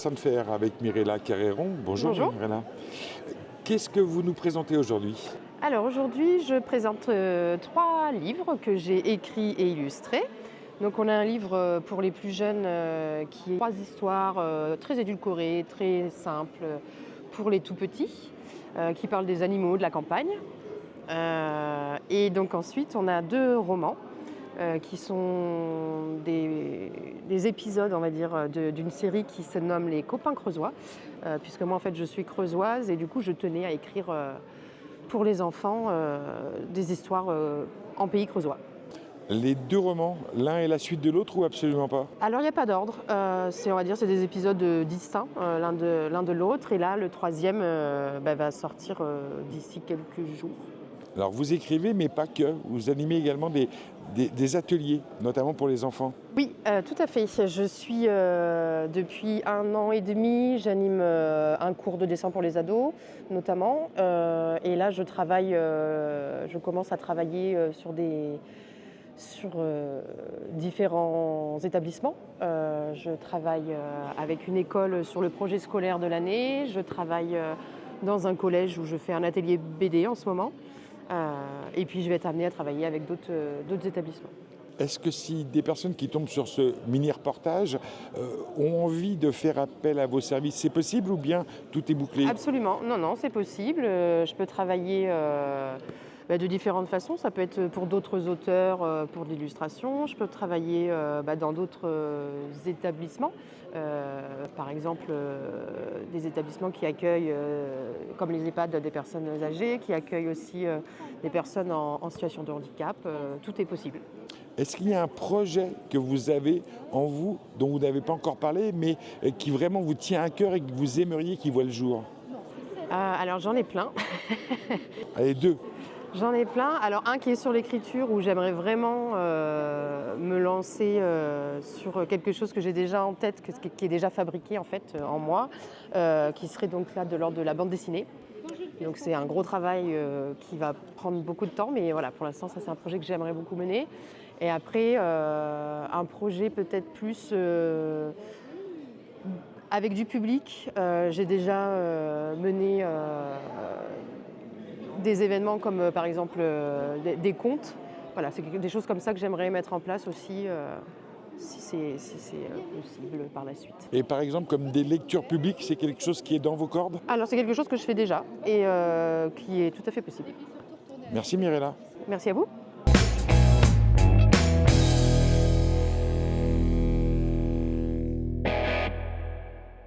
façon de faire avec Mirella Carreron. Bonjour, Bonjour. Mirella. Qu'est-ce que vous nous présentez aujourd'hui? Alors aujourd'hui, je présente 3 livres que j'ai écrits et illustrés. Donc on a un livre pour les plus jeunes qui est 3 histoires très édulcorées, très simples pour les tout petits, qui parlent des animaux, de la campagne. Et donc ensuite, on a 2 romans qui sont des épisodes, on va dire, d'une série qui se nomme Les Copains Creusois, puisque moi en fait je suis creusoise et du coup je tenais à écrire pour les enfants des histoires en pays creusois. Les deux romans, l'un est la suite de l'autre ou absolument pas? Alors il n'y a pas d'ordre, on va dire c'est des épisodes distincts l'un de l'autre et là le troisième va sortir d'ici quelques jours. Alors vous écrivez, mais pas que. Vous animez également des ateliers, notamment pour les enfants. Oui, tout à fait. Je suis depuis 1 an et demi, j'anime un cours de dessin pour les ados, notamment. Et là, je commence à travailler sur différents établissements. Je travaille avec une école sur le projet scolaire de l'année. Je travaille dans un collège où je fais un atelier BD en ce moment. Et puis, je vais être amenée à travailler avec d'autres établissements. Est-ce que si des personnes qui tombent sur ce mini-reportage ont envie de faire appel à vos services, c'est possible ou bien tout est bouclé? Absolument, non, non, c'est possible. Je peux travailler de différentes façons. Ça peut être pour d'autres auteurs, pour de l'illustration. Je peux travailler dans d'autres établissements. Par exemple, des établissements qui accueillent, comme les EHPAD, des personnes âgées, qui accueillent aussi des personnes en situation de handicap. Tout est possible. Est-ce qu'il y a un projet que vous avez en vous, dont vous n'avez pas encore parlé, mais qui vraiment vous tient à cœur et que vous aimeriez qu'il voie le jour? Alors j'en ai plein. Allez, deux. J'en ai plein. Alors un qui est sur l'écriture où j'aimerais vraiment me lancer sur quelque chose que j'ai déjà en tête, qui est déjà fabriqué en fait en moi, qui serait donc là de l'ordre de la bande dessinée. Donc c'est un gros travail qui va prendre beaucoup de temps, mais voilà, pour l'instant ça c'est un projet que j'aimerais beaucoup mener. Et après un projet peut-être plus avec du public. J'ai déjà mené des événements comme par exemple des contes. Voilà, c'est des choses comme ça que j'aimerais mettre en place aussi si c'est possible par la suite. Et par exemple, comme des lectures publiques, c'est quelque chose qui est dans vos cordes? Alors c'est quelque chose que je fais déjà et qui est tout à fait possible. Merci Mirella. Merci à vous.